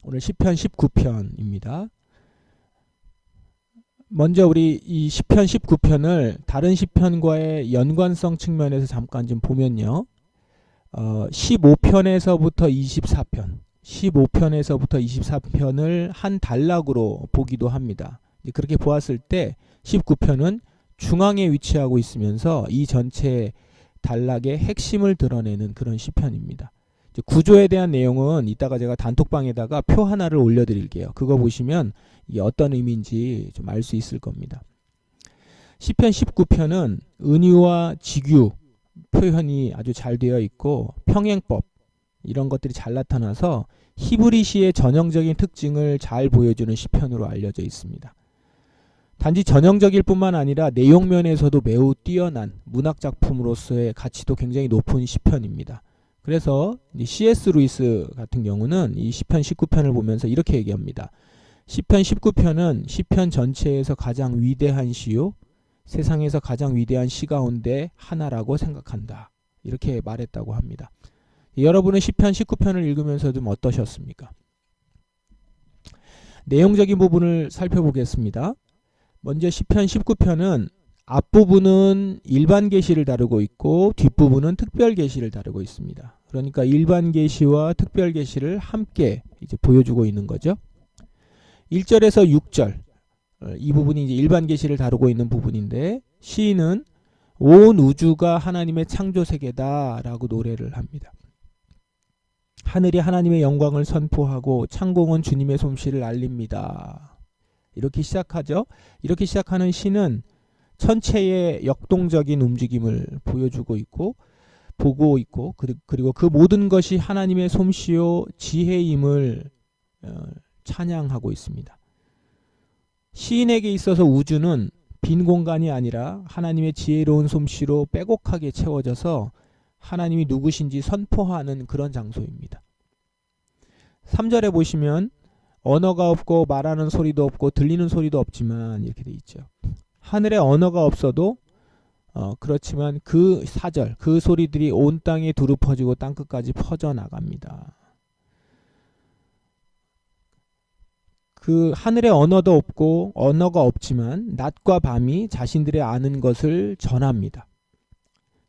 오늘 시편 19편입니다. 먼저 우리 이 시편 19편을 다른 시편과의 연관성 측면에서 잠깐 좀 보면요. 15편에서부터 24편, 15편에서부터 24편을 한 단락으로 보기도 합니다. 그렇게 보았을 때 19편은 중앙에 위치하고 있으면서 이 전체 단락의 핵심을 드러내는 그런 시편입니다. 구조에 대한 내용은 이따가 제가 단톡방에다가 표 하나를 올려드릴게요. 그거 보시면 이게 어떤 의미인지 좀 알 수 있을 겁니다. 시편 19편은 은유와 직유 표현이 아주 잘 되어 있고 평행법 이런 것들이 잘 나타나서 히브리시의 전형적인 특징을 잘 보여주는 시편으로 알려져 있습니다. 단지 전형적일 뿐만 아니라 내용 면에서도 매우 뛰어난 문학작품으로서의 가치도 굉장히 높은 시편입니다. 그래서 C.S. 루이스 같은 경우는 이 시편 19편을 보면서 이렇게 얘기합니다. 시편 19편은 시편 전체에서 가장 위대한 시요 세상에서 가장 위대한 시 가운데 하나라고 생각한다. 이렇게 말했다고 합니다. 여러분은 시편 19편을 읽으면서 좀 어떠셨습니까? 내용적인 부분을 살펴보겠습니다. 먼저 시편 19편은 앞부분은 일반 계시를 다루고 있고 뒷부분은 특별 계시를 다루고 있습니다. 그러니까 일반 계시와 특별 계시를 함께 이제 보여주고 있는 거죠. 1절에서 6절 이 부분이 이제 일반 계시를 다루고 있는 부분인데 시인은 온 우주가 하나님의 창조 세계다라고 노래를 합니다. 하늘이 하나님의 영광을 선포하고 창공은 주님의 솜씨를 알립니다. 이렇게 시작하죠. 이렇게 시작하는 시는 천체의 역동적인 움직임을 보여주고 있고 보고 있고 그리고 그 모든 것이 하나님의 솜씨요 지혜임을 찬양하고 있습니다. 시인에게 있어서 우주는 빈 공간이 아니라 하나님의 지혜로운 솜씨로 빼곡하게 채워져서 하나님이 누구신지 선포하는 그런 장소입니다. 3절에 보시면 언어가 없고 말하는 소리도 없고 들리는 소리도 없지만 이렇게 돼 있죠. 하늘에 언어가 없어도 그렇지만 그 4절 그 소리들이 온 땅에 두루 퍼지고 땅끝까지 퍼져나갑니다. 그 하늘에 언어도 없고 언어가 없지만 낮과 밤이 자신들의 아는 것을 전합니다.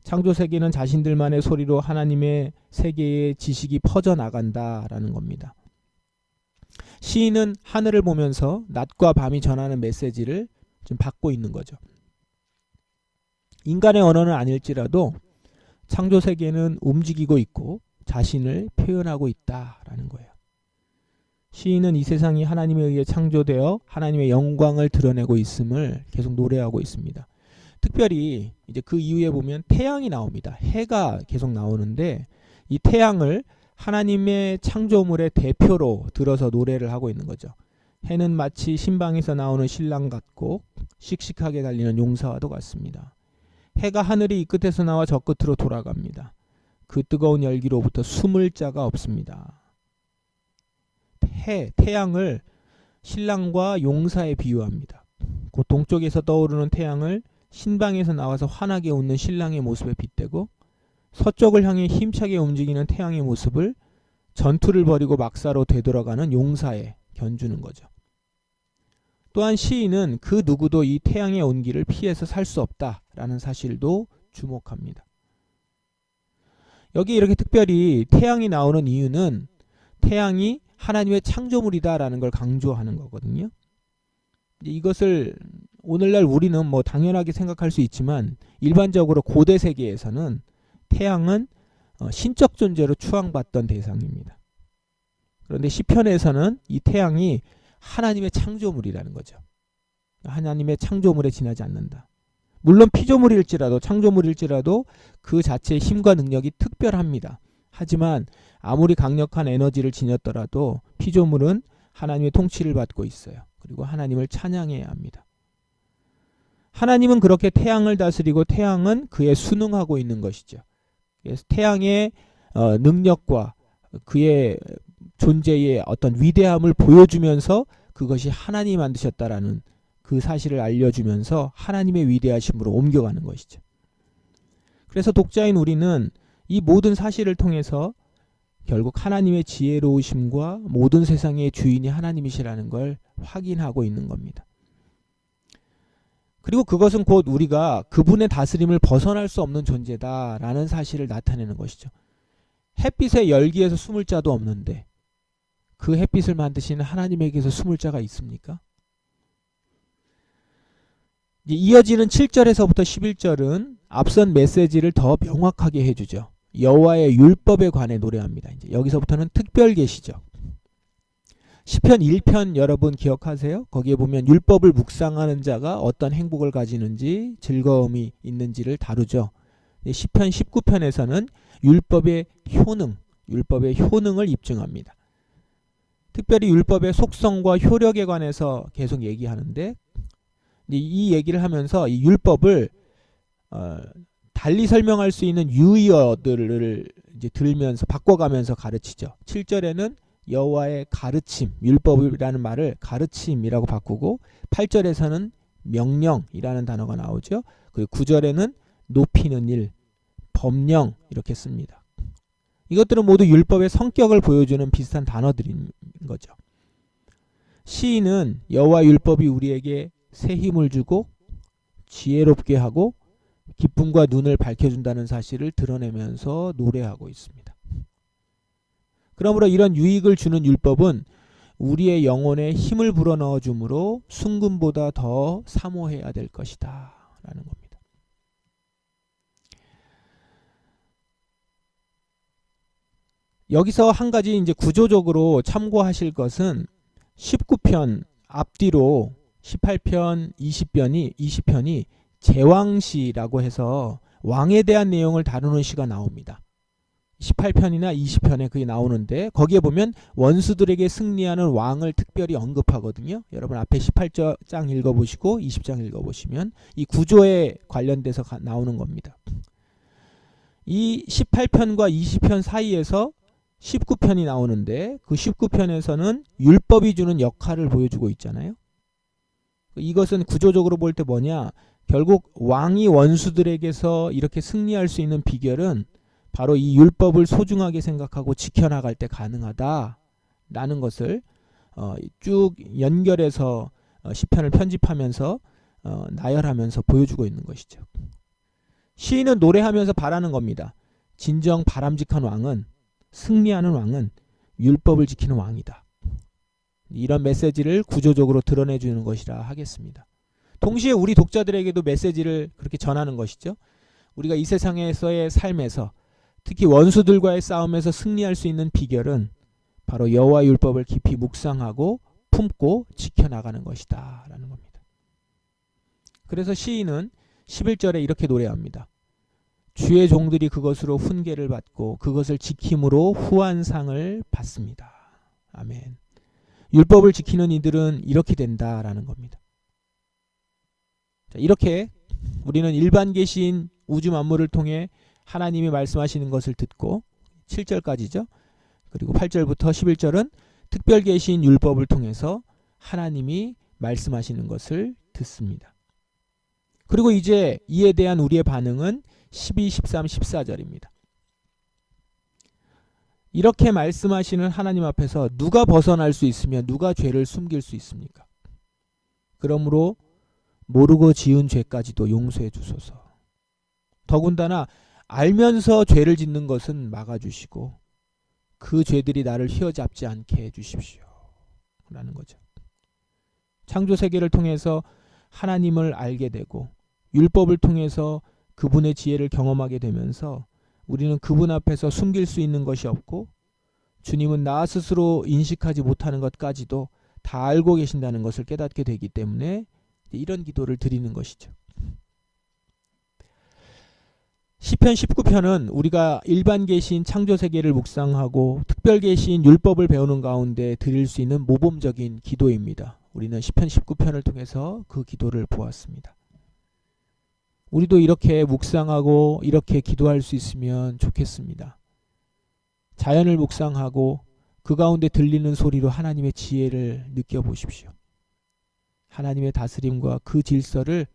창조세계는 자신들만의 소리로 하나님의 세계의 지식이 퍼져나간다라는 겁니다. 시인은 하늘을 보면서 낮과 밤이 전하는 메시지를 지금 받고 있는 거죠. 인간의 언어는 아닐지라도 창조세계는 움직이고 있고 자신을 표현하고 있다라는 거예요. 시인은 이 세상이 하나님에 의해 창조되어 하나님의 영광을 드러내고 있음을 계속 노래하고 있습니다. 특별히 이제 그 이후에 보면 태양이 나옵니다. 해가 계속 나오는데 이 태양을 하나님의 창조물의 대표로 들어서 노래를 하고 있는 거죠. 해는 마치 신방에서 나오는 신랑 같고 씩씩하게 달리는 용사와도 같습니다. 해가 하늘이 이 끝에서 나와 저 끝으로 돌아갑니다. 그 뜨거운 열기로부터 숨을 자가 없습니다. 태양을 신랑과 용사에 비유합니다. 그 동쪽에서 떠오르는 태양을 신방에서 나와서 환하게 웃는 신랑의 모습에 빗대고 서쪽을 향해 힘차게 움직이는 태양의 모습을 전투를 벌이고 막사로 되돌아가는 용사에 견주는 거죠. 또한 시인은 그 누구도 이 태양의 온기를 피해서 살 수 없다라는 사실도 주목합니다. 여기 이렇게 특별히 태양이 나오는 이유는 태양이 하나님의 창조물이다라는 걸 강조하는 거거든요. 이것을 오늘날 우리는 뭐 당연하게 생각할 수 있지만 일반적으로 고대 세계에서는 태양은 신적 존재로 추앙받던 대상입니다. 그런데 시편에서는 이 태양이 하나님의 창조물이라는 거죠. 하나님의 창조물에 지나지 않는다. 물론 피조물일지라도 창조물일지라도 그 자체의 힘과 능력이 특별합니다. 하지만 아무리 강력한 에너지를 지녔더라도 피조물은 하나님의 통치를 받고 있어요. 그리고 하나님을 찬양해야 합니다. 하나님은 그렇게 태양을 다스리고 태양은 그에 순응하고 있는 것이죠. 그래서 태양의 능력과 그의 존재의 어떤 위대함을 보여주면서 그것이 하나님이 만드셨다라는 그 사실을 알려주면서 하나님의 위대하심으로 옮겨가는 것이죠. 그래서 독자인 우리는 이 모든 사실을 통해서 결국 하나님의 지혜로우심과 모든 세상의 주인이 하나님이시라는 걸 확인하고 있는 겁니다. 그리고 그것은 곧 우리가 그분의 다스림을 벗어날 수 없는 존재다라는 사실을 나타내는 것이죠. 햇빛의 열기에서 숨을 자도 없는데 그 햇빛을 만드시는 하나님에게서 숨을 자가 있습니까? 이어지는 7절에서부터 11절은 앞선 메시지를 더 명확하게 해주죠. 여호와의 율법에 관해 노래합니다. 이제 여기서부터는 특별 계시죠. 시편 1편 여러분 기억하세요? 거기에 보면 율법을 묵상하는 자가 어떤 행복을 가지는지 즐거움이 있는지를 다루죠. 시편 19편에서는 율법의 효능을 입증합니다. 특별히 율법의 속성과 효력에 관해서 계속 얘기하는데 이 얘기를 하면서 이 율법을 달리 설명할 수 있는 유의어들을 이제 들면서 바꿔가면서 가르치죠. 7절에는 여호와의 가르침, 율법이라는 말을 가르침이라고 바꾸고 8절에서는 명령이라는 단어가 나오죠. 그리고 9절에는 높이는 일, 법령 이렇게 씁니다. 이것들은 모두 율법의 성격을 보여주는 비슷한 단어들인 거죠. 시인은 여호와 율법이 우리에게 새 힘을 주고 지혜롭게 하고 기쁨과 눈을 밝혀준다는 사실을 드러내면서 노래하고 있습니다. 그러므로 이런 유익을 주는 율법은 우리의 영혼에 힘을 불어넣어 주므로 순금보다 더 사모해야 될 것이다 라는 겁니다. 여기서 한 가지 이제 구조적으로 참고하실 것은 19편 앞뒤로 18편, 20편이 제왕시라고 해서 왕에 대한 내용을 다루는 시가 나옵니다. 18편이나 20편에 그게 나오는데 거기에 보면 원수들에게 승리하는 왕을 특별히 언급하거든요. 여러분 앞에 18장 읽어보시고 20장 읽어보시면 이 구조에 관련돼서 나오는 겁니다. 이 18편과 20편 사이에서 19편이 나오는데 그 19편에서는 율법이 주는 역할을 보여주고 있잖아요. 이것은 구조적으로 볼 때 뭐냐, 결국 왕이 원수들에게서 이렇게 승리할 수 있는 비결은 바로 이 율법을 소중하게 생각하고 지켜나갈 때 가능하다라는 것을 쭉 연결해서 시편을 편집하면서 나열하면서 보여주고 있는 것이죠. 시인은 노래하면서 바라는 겁니다. 진정 바람직한 왕은, 승리하는 왕은 율법을 지키는 왕이다. 이런 메시지를 구조적으로 드러내주는 것이라 하겠습니다. 동시에 우리 독자들에게도 메시지를 그렇게 전하는 것이죠. 우리가 이 세상에서의 삶에서 특히 원수들과의 싸움에서 승리할 수 있는 비결은 바로 여호와 율법을 깊이 묵상하고 품고 지켜나가는 것이다 라는 겁니다. 그래서 시인은 11절에 이렇게 노래합니다. 주의 종들이 그것으로 훈계를 받고 그것을 지킴으로 후한상을 받습니다. 아멘. 율법을 지키는 이들은 이렇게 된다라는 겁니다. 자, 이렇게 우리는 일반 계시인 우주 만물을 통해 하나님이 말씀하시는 것을 듣고 7절까지죠. 그리고 8절부터 11절은 특별 계시인 율법을 통해서 하나님이 말씀하시는 것을 듣습니다. 그리고 이제 이에 대한 우리의 반응은 12, 13, 14절입니다. 이렇게 말씀하시는 하나님 앞에서 누가 벗어날 수 있으며 누가 죄를 숨길 수 있습니까? 그러므로 모르고 지은 죄까지도 용서해 주소서. 더군다나 알면서 죄를 짓는 것은 막아주시고 그 죄들이 나를 휘어잡지 않게 해주십시오 라는 거죠. 창조세계를 통해서 하나님을 알게 되고 율법을 통해서 그분의 지혜를 경험하게 되면서 우리는 그분 앞에서 숨길 수 있는 것이 없고 주님은 나 스스로 인식하지 못하는 것까지도 다 알고 계신다는 것을 깨닫게 되기 때문에 이런 기도를 드리는 것이죠. 시편 19편은 우리가 일반 계시인 창조세계를 묵상하고 특별 계시인 율법을 배우는 가운데 드릴 수 있는 모범적인 기도입니다. 우리는 시편 19편을 통해서 그 기도를 보았습니다. 우리도 이렇게 묵상하고 이렇게 기도할 수 있으면 좋겠습니다. 자연을 묵상하고 그 가운데 들리는 소리로 하나님의 지혜를 느껴보십시오. 하나님의 다스림과 그 질서를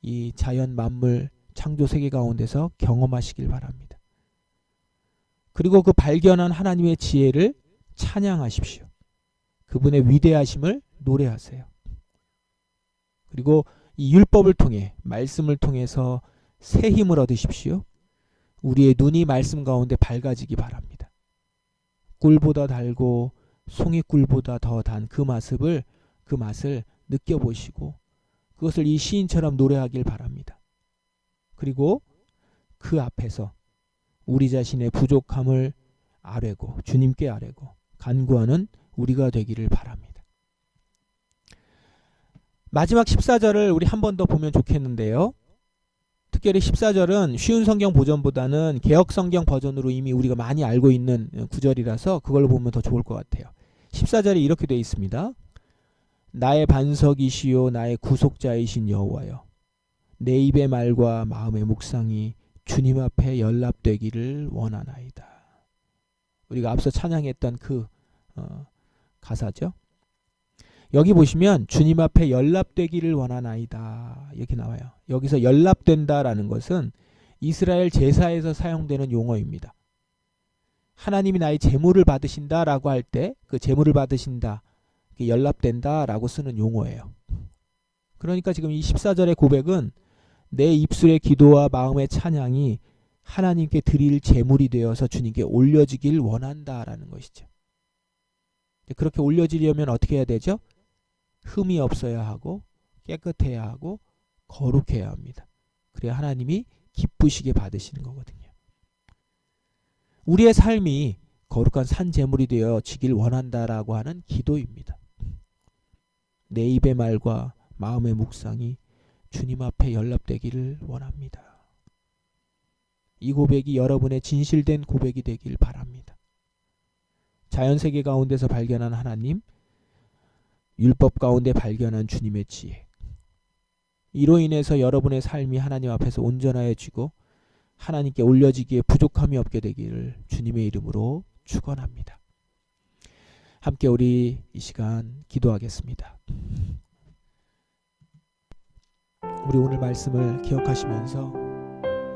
이 자연 만물 창조 세계 가운데서 경험하시길 바랍니다. 그리고 그 발견한 하나님의 지혜를 찬양하십시오. 그분의 위대하심을 노래하세요. 그리고 이 율법을 통해, 말씀을 통해서 새 힘을 얻으십시오. 우리의 눈이 말씀 가운데 밝아지기 바랍니다. 꿀보다 달고 송이꿀보다 더 단 그 맛을 느껴보시고 그것을 이 시인처럼 노래하길 바랍니다. 그리고 그 앞에서 우리 자신의 부족함을 아뢰고 주님께 아뢰고 간구하는 우리가 되기를 바랍니다. 마지막 14절을 우리 한 번 더 보면 좋겠는데요. 특별히 14절은 쉬운 성경 버전보다는 개역 성경 버전으로 이미 우리가 많이 알고 있는 구절이라서 그걸로 보면 더 좋을 것 같아요. 14절에 이렇게 되어 있습니다. 나의 반석이시요 나의 구속자이신 여호와여, 내 입의 말과 마음의 묵상이 주님 앞에 연락되기를 원하나이다. 우리가 앞서 찬양했던 그 가사죠. 여기 보시면 주님 앞에 연락되기를 원하나이다 이렇게 나와요. 여기서 연락된다라는 것은 이스라엘 제사에서 사용되는 용어입니다. 하나님이 나의 제물을 받으신다라고 할 때 그 제물을 받으신다, 연락된다라고 쓰는 용어예요. 그러니까 지금 이 14절의 고백은 내 입술의 기도와 마음의 찬양이 하나님께 드릴 제물이 되어서 주님께 올려지길 원한다라는 것이죠. 그렇게 올려지려면 어떻게 해야 되죠? 흠이 없어야 하고 깨끗해야 하고 거룩해야 합니다. 그래야 하나님이 기쁘시게 받으시는 거거든요. 우리의 삶이 거룩한 산 제물이 되어지길 원한다라고 하는 기도입니다. 내 입의 말과 마음의 묵상이 주님 앞에 연락되기를 원합니다. 이 고백이 여러분의 진실된 고백이 되길 바랍니다. 자연세계 가운데서 발견한 하나님, 율법 가운데 발견한 주님의 지혜, 이로 인해서 여러분의 삶이 하나님 앞에서 온전하여지고 하나님께 올려지기에 부족함이 없게 되기를 주님의 이름으로 축원합니다. 함께 우리 이 시간 기도하겠습니다. 우리 오늘 말씀을 기억하시면서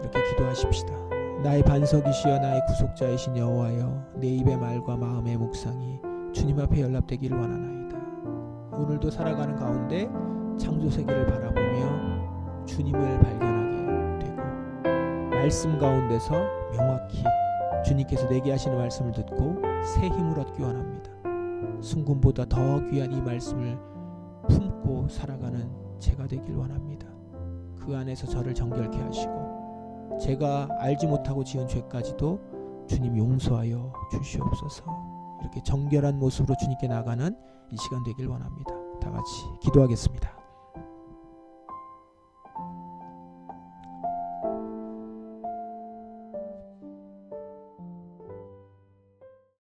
이렇게 기도하십시다. 나의 반석이시여 나의 구속자이신 여호와여, 내 입의 말과 마음의 묵상이 주님 앞에 연락되기를 원하나이다. 오늘도 살아가는 가운데 창조세계를 바라보며 주님을 발견하게 되고 말씀 가운데서 명확히 주님께서 내게 하시는 말씀을 듣고 새 힘을 얻기 원합니다. 순금보다 더 귀한 이 말씀을 품고 살아가는 제가 되길 원합니다. 그 안에서 저를 정결케 하시고 제가 알지 못하고 지은 죄까지도 주님 용서하여 주시옵소서. 이렇게 정결한 모습으로 주님께 나가는 이 시간 되길 원합니다. 다 같이 기도하겠습니다.